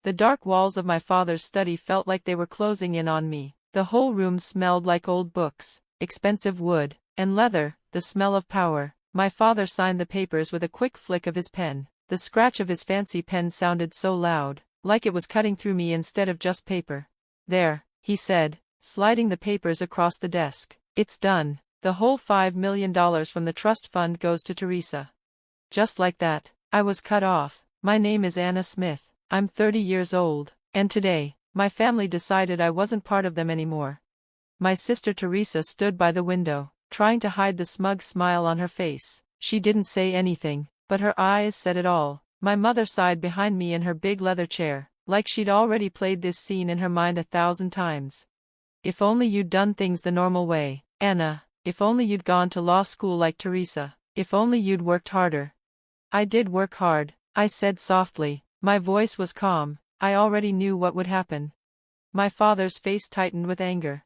The dark walls of my father's study felt like they were closing in on me. The whole room smelled like old books, expensive wood, and leather, the smell of power. My father signed the papers with a quick flick of his pen. The scratch of his fancy pen sounded so loud, like it was cutting through me instead of just paper. "There," he said, sliding the papers across the desk. "It's done. The whole $5 million from the trust fund goes to Teresa." Just like that, I was cut off. My name is Anna Smith. I'm 30 years old, and today, my family decided I wasn't part of them anymore. My sister Teresa stood by the window, trying to hide the smug smile on her face. She didn't say anything, but her eyes said it all. My mother sighed behind me in her big leather chair, like she'd already played this scene in her mind 1,000 times. "If only you'd done things the normal way, Anna. If only you'd gone to law school like Teresa. If only you'd worked harder." "I did work hard," I said softly. My voice was calm. I already knew what would happen. My father's face tightened with anger.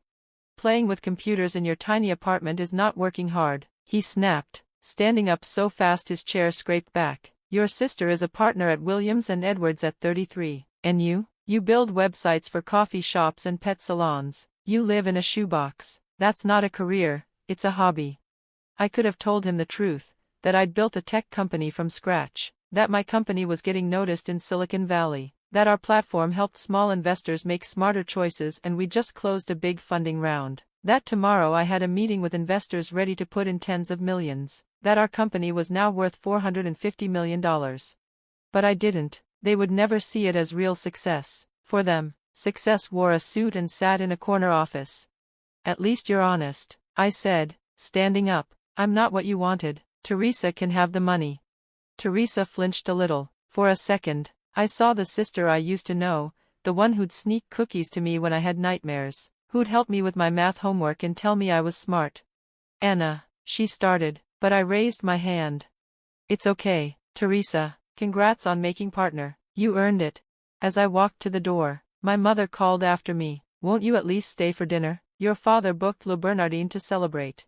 "Playing with computers in your tiny apartment is not working hard," he snapped, standing up so fast his chair scraped back. "Your sister is a partner at Williams & Edwards at 33, and you build websites for coffee shops and pet salons. You live in a shoebox. That's not a career, it's a hobby." I could have told him the truth, that I'd built a tech company from scratch, that my company was getting noticed in Silicon Valley, that our platform helped small investors make smarter choices and we just closed a big funding round, that tomorrow I had a meeting with investors ready to put in tens of millions, that our company was now worth $450 million. But I didn't. They would never see it as real success. For them, success wore a suit and sat in a corner office. "At least you're honest," I said, standing up. "I'm not what you wanted. Teresa can have the money." Teresa flinched a little. For a second, I saw the sister I used to know, the one who'd sneak cookies to me when I had nightmares, who'd help me with my math homework and tell me I was smart. "Anna," she started, but I raised my hand. "It's okay, Teresa. Congrats on making partner. You earned it." As I walked to the door, my mother called after me, "Won't you at least stay for dinner? Your father booked Le Bernardin to celebrate."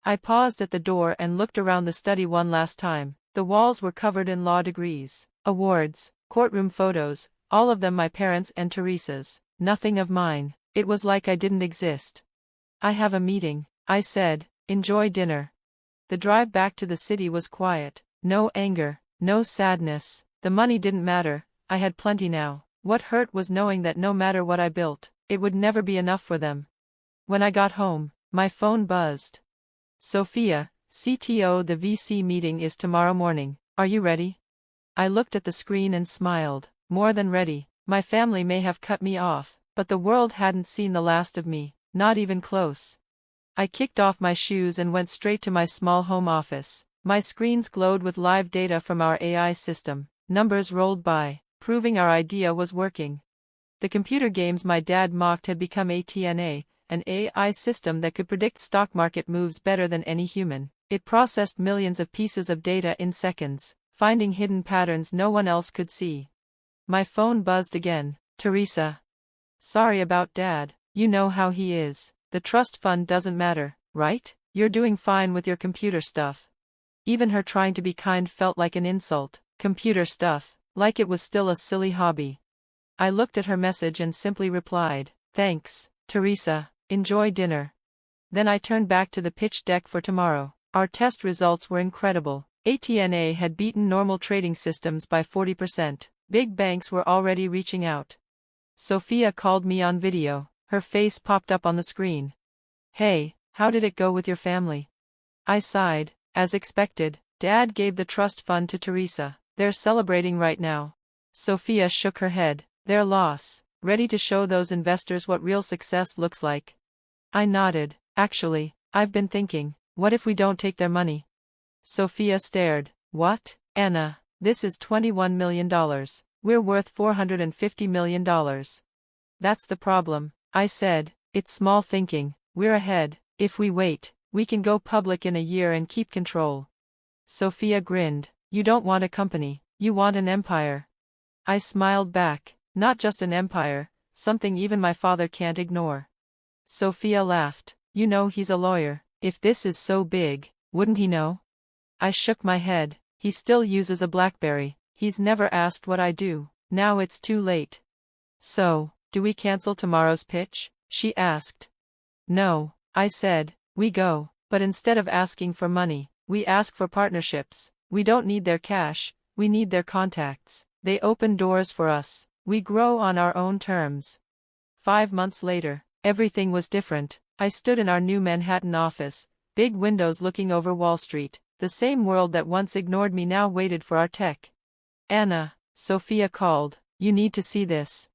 I paused at the door and looked around the study one last time. The walls were covered in law degrees, awards, courtroom photos, all of them my parents' and Teresa's, nothing of mine. It was like I didn't exist. "I have a meeting," I said. "Enjoy dinner." The drive back to the city was quiet. No anger, no sadness. The money didn't matter, I had plenty now. What hurt was knowing that no matter what I built, it would never be enough for them. When I got home, my phone buzzed. "Sophia, CTO, the VC meeting is tomorrow morning. Are you ready?" I looked at the screen and smiled. More than ready. My family may have cut me off, but the world hadn't seen the last of me, not even close. I kicked off my shoes and went straight to my small home office. My screens glowed with live data from our AI system. Numbers rolled by, proving our idea was working. The computer games my dad mocked had become ATNA, an AI system that could predict stock market moves better than any human. It processed millions of pieces of data in seconds, finding hidden patterns no one else could see. My phone buzzed again. "Teresa. Sorry about Dad. You know how he is. The trust fund doesn't matter, right? You're doing fine with your computer stuff." Even her trying to be kind felt like an insult. Computer stuff, like it was still a silly hobby. I looked at her message and simply replied, "Thanks, Teresa. Enjoy dinner." Then I turned back to the pitch deck for tomorrow. Our test results were incredible. ATNA had beaten normal trading systems by 40%. Big banks were already reaching out. Sophia called me on video. Her face popped up on the screen. "Hey, how did it go with your family?" I sighed. As expected, Dad gave the trust fund to Teresa. They're celebrating right now. Sophia shook her head. "Their loss, ready to show those investors what real success looks like." I nodded. "Actually, I've been thinking, what if we don't take their money?" Sophia stared. "What, Anna? This is $21 million. We're worth $450 million. That's the problem," I said. "It's small thinking. We're ahead. If we wait, we can go public in a year and keep control." Sophia grinned. "You don't want a company, you want an empire." I smiled back. "Not just an empire, something even my father can't ignore." Sophia laughed. "You know he's a lawyer. If this is so big, wouldn't he know?" I shook my head. "He still uses a BlackBerry. He's never asked what I do." Now it's too late. So, do we cancel tomorrow's pitch? She asked. No, I said, we go, but instead of asking for money, we ask for partnerships. We don't need their cash, we need their contacts. They open doors for us. We grow on our own terms. 5 months later, everything was different. I stood in our new Manhattan office, big windows looking over Wall Street. The same world that once ignored me now waited for our tech. Anna, Sophia called, you need to see this.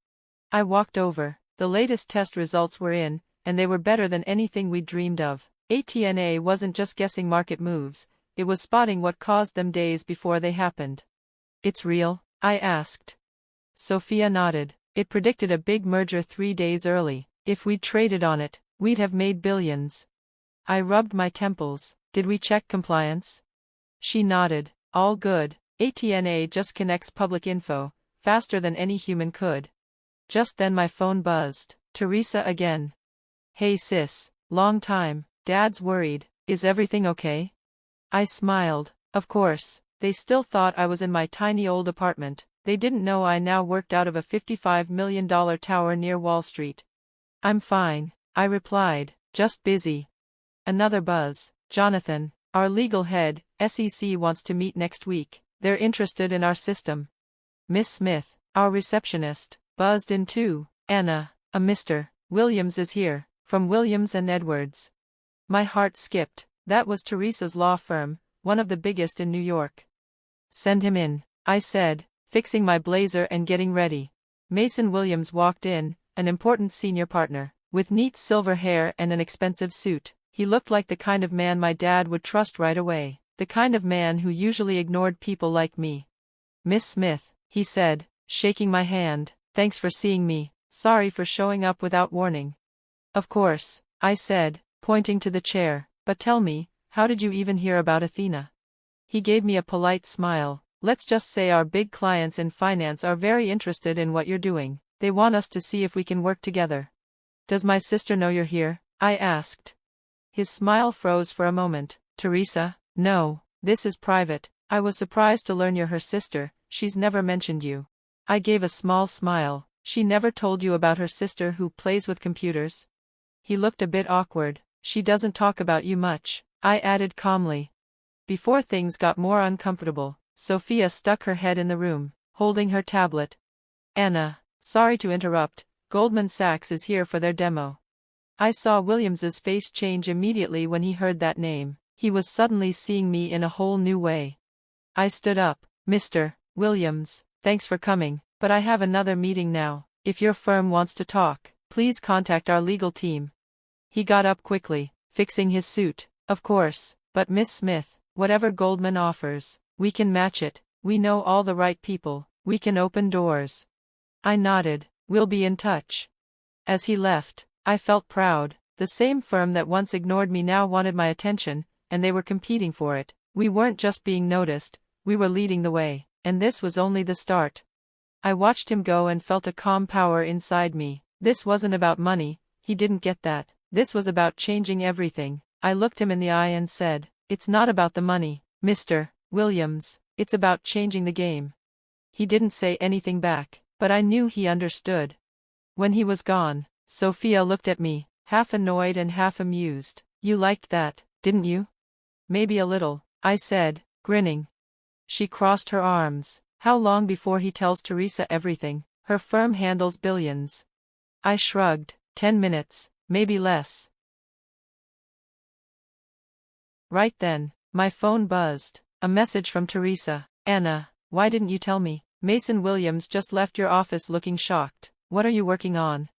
I walked over. The latest test results were in, and they were better than anything we'd dreamed of. ATNA wasn't just guessing market moves, it was spotting what caused them days before they happened. It's real? I asked. Sophia nodded. It predicted a big merger 3 days early. If we'd traded on it, we'd have made billions. I rubbed my temples. Did we check compliance? She nodded. All good. ATNA just connects public info, faster than any human could. Just then my phone buzzed. Teresa again. Hey sis, long time. Dad's worried. Is everything okay? I smiled. Of course. They still thought I was in my tiny old apartment. They didn't know I now worked out of a $55 million tower near Wall Street. I'm fine, I replied, just busy. Another buzz. Jonathan, our legal head, SEC wants to meet next week. They're interested in our system. Miss Smith, our receptionist, buzzed in too. Anna, a Mr. Williams is here, from Williams and Edwards. My heart skipped. That was Teresa's law firm, one of the biggest in New York. Send him in, I said, fixing my blazer and getting ready. Mason Williams walked in, an important senior partner, with neat silver hair and an expensive suit. He looked like the kind of man my dad would trust right away, the kind of man who usually ignored people like me. Miss Smith, he said, shaking my hand, thanks for seeing me, sorry for showing up without warning. Of course, I said, pointing to the chair, but tell me, how did you even hear about Athena? He gave me a polite smile. Let's just say our big clients in finance are very interested in what you're doing. They want us to see if we can work together. Does my sister know you're here? I asked. His smile froze for a moment. Teresa, no, this is private. I was surprised to learn you're her sister. She's never mentioned you. I gave a small smile. She never told you about her sister who plays with computers? He looked a bit awkward. She doesn't talk about you much, I added calmly. Before things got more uncomfortable, Sophia stuck her head in the room, holding her tablet. Anna, sorry to interrupt, Goldman Sachs is here for their demo. I saw Williams's face change immediately when he heard that name. He was suddenly seeing me in a whole new way. I stood up. Mr. Williams, thanks for coming, but I have another meeting now. If your firm wants to talk, please contact our legal team. He got up quickly, fixing his suit. Of course, but Miss Smith, whatever Goldman offers, we can match it. We know all the right people. We can open doors. I nodded. We'll be in touch. As he left, I felt proud. The same firm that once ignored me now wanted my attention, and they were competing for it. We weren't just being noticed, we were leading the way, and this was only the start. I watched him go and felt a calm power inside me. This wasn't about money, he didn't get that. This was about changing everything. I looked him in the eye and said, it's not about the money, Mr. Williams, it's about changing the game. He didn't say anything back, but I knew he understood. When he was gone, Sophia looked at me, half annoyed and half amused. You liked that, didn't you? Maybe a little, I said, grinning. She crossed her arms. How long before he tells Teresa everything? Her firm handles billions. I shrugged. 10 minutes, maybe less. Right then, my phone buzzed. A message from Teresa. Anna, why didn't you tell me? Mason Williams just left your office looking shocked. What are you working on?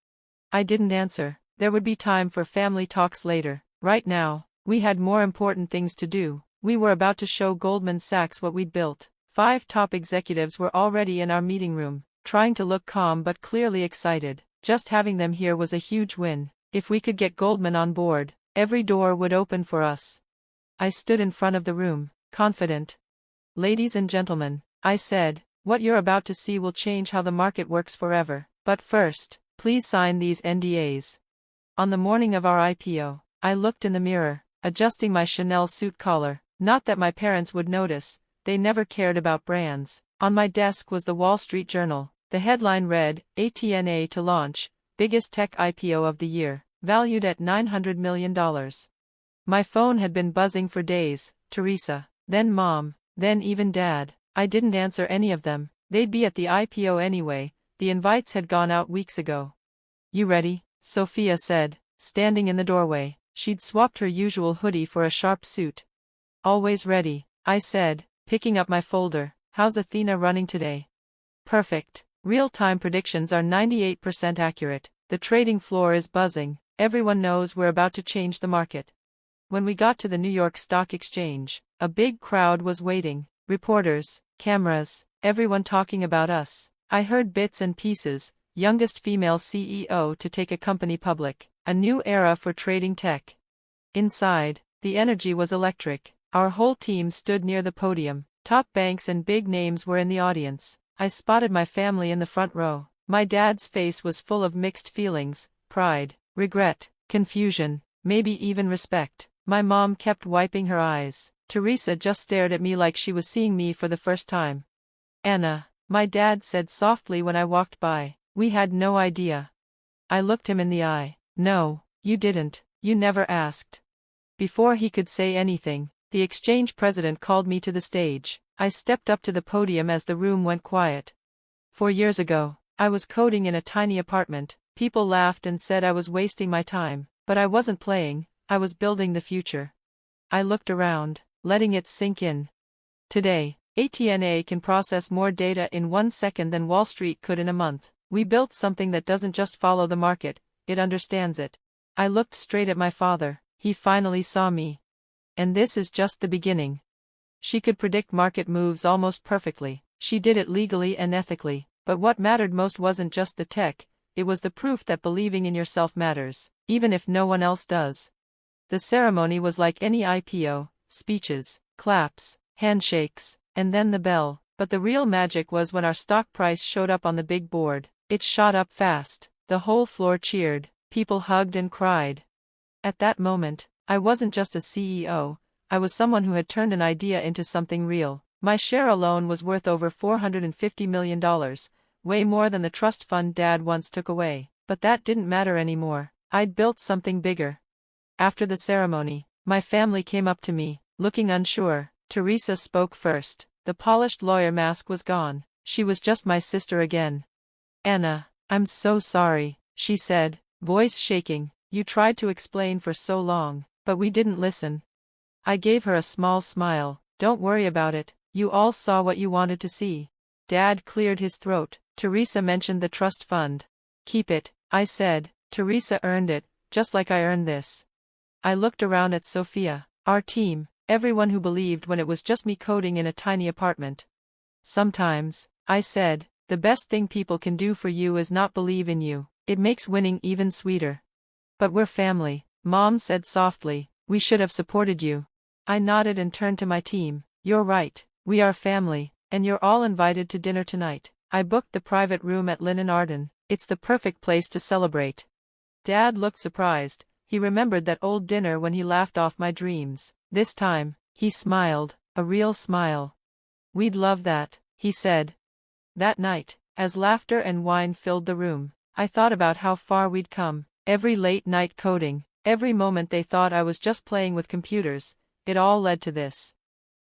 I didn't answer. There would be time for family talks later. Right now, we had more important things to do. We were about to show Goldman Sachs what we'd built. 5 top executives were already in our meeting room, trying to look calm but clearly excited. Just having them here was a huge win. If we could get Goldman on board, every door would open for us. I stood in front of the room, confident. Ladies and gentlemen, I said, what you're about to see will change how the market works forever. But first, please sign these NDAs. On the morning of our IPO, I looked in the mirror, adjusting my Chanel suit collar. Not that my parents would notice, they never cared about brands. On my desk was the Wall Street Journal. The headline read, ATNA to launch, biggest tech IPO of the year, valued at $900 million. My phone had been buzzing for days, Teresa, then Mom, then even Dad. I didn't answer any of them. They'd be at the IPO anyway, the invites had gone out weeks ago. You ready? Sophia said, standing in the doorway. She'd swapped her usual hoodie for a sharp suit. Always ready, I said, picking up my folder. How's Athena running today? Perfect. Real-time predictions are 98% accurate. The trading floor is buzzing. Everyone knows we're about to change the market. When we got to the New York Stock Exchange, a big crowd was waiting. Reporters, cameras, everyone talking about us. I heard bits and pieces. Youngest female CEO to take a company public. A new era for trading tech. Inside, the energy was electric. Our whole team stood near the podium. Top banks and big names were in the audience. I spotted my family in the front row. My dad's face was full of mixed feelings, pride, regret, confusion, maybe even respect. My mom kept wiping her eyes. Teresa just stared at me like she was seeing me for the first time. Anna, my dad said softly when I walked by. We had no idea. I looked him in the eye. No, you didn't. You never asked. Before he could say anything, the exchange president called me to the stage. I stepped up to the podium as the room went quiet. 4 years ago, I was coding in a tiny apartment. People laughed and said I was wasting my time, but I wasn't playing, I was building the future. I looked around, letting it sink in. Today, ATNA can process more data in 1 second than Wall Street could in a month. We built something that doesn't just follow the market, it understands it. I looked straight at my father. He finally saw me. And this is just the beginning. She could predict market moves almost perfectly. She did it legally and ethically. But what mattered most wasn't just the tech, it was the proof that believing in yourself matters, even if no one else does. The ceremony was like any IPO, speeches, claps, handshakes, and then the bell. But the real magic was when our stock price showed up on the big board. It shot up fast. The whole floor cheered. People hugged and cried. At that moment, I wasn't just a CEO, I was someone who had turned an idea into something real. My share alone was worth over $450 million, way more than the trust fund Dad once took away. But that didn't matter anymore. I'd built something bigger. After the ceremony, my family came up to me, looking unsure. Teresa spoke first. The polished lawyer mask was gone. She was just my sister again. Anna, I'm so sorry, she said, voice shaking. You tried to explain for so long, but we didn't listen. I gave her a small smile. Don't worry about it, you all saw what you wanted to see. Dad cleared his throat. Teresa mentioned the trust fund. Keep it, I said. Teresa earned it, just like I earned this. I looked around at Sophia, our team, everyone who believed when it was just me coding in a tiny apartment. Sometimes, I said, the best thing people can do for you is not believe in you. It makes winning even sweeter. But we're family, Mom said softly. We should have supported you. I nodded and turned to my team. You're right, we are family, and you're all invited to dinner tonight. I booked the private room at Linen Arden. It's the perfect place to celebrate. Dad looked surprised. He remembered that old dinner when he laughed off my dreams. This time, he smiled, a real smile. We'd love that, he said. That night, as laughter and wine filled the room, I thought about how far we'd come. Every late night coding, every moment they thought I was just playing with computers, it all led to this.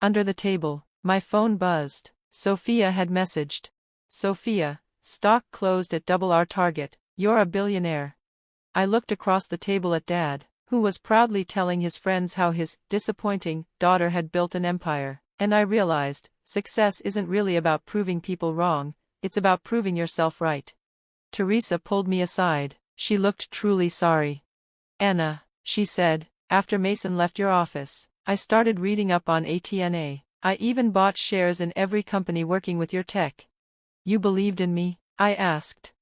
Under the table, my phone buzzed. Sophia had messaged. Sophia, stock closed at double our target, you're a billionaire. I looked across the table at Dad, who was proudly telling his friends how his disappointing daughter had built an empire, and I realized, success isn't really about proving people wrong, it's about proving yourself right. Teresa pulled me aside. She looked truly sorry. Anna, she said, after Mason left your office, I started reading up on ATNA. I even bought shares in every company working with your tech. You believed in me? I asked.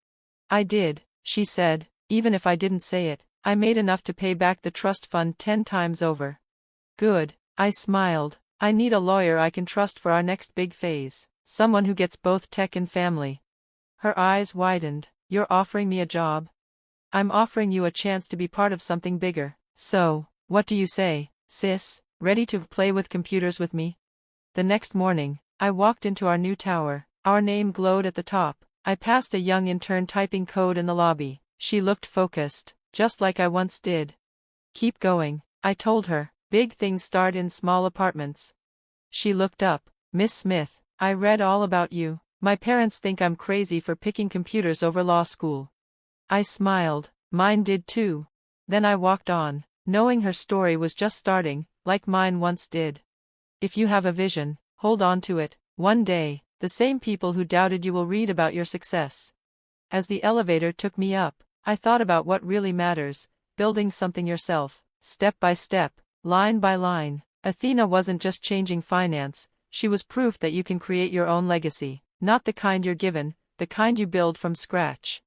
I did, she said. Even if I didn't say it, I made enough to pay back the trust fund 10 times over. Good, I smiled. I need a lawyer I can trust for our next big phase, someone who gets both tech and family. Her eyes widened. You're offering me a job? I'm offering you a chance to be part of something bigger. So, what do you say, sis? Ready to play with computers with me? The next morning, I walked into our new tower. Our name glowed at the top. I passed a young intern typing code in the lobby. She looked focused, just like I once did. Keep going, I told her. Big things start in small apartments. She looked up. Miss Smith, I read all about you. My parents think I'm crazy for picking computers over law school. I smiled. Mine did too. Then I walked on, knowing her story was just starting, like mine once did. If you have a vision, hold on to it. One day, the same people who doubted you will read about your success. As the elevator took me up, I thought about what really matters, building something yourself, step by step, line by line. Athena wasn't just changing finance, she was proof that you can create your own legacy, not the kind you're given, the kind you build from scratch.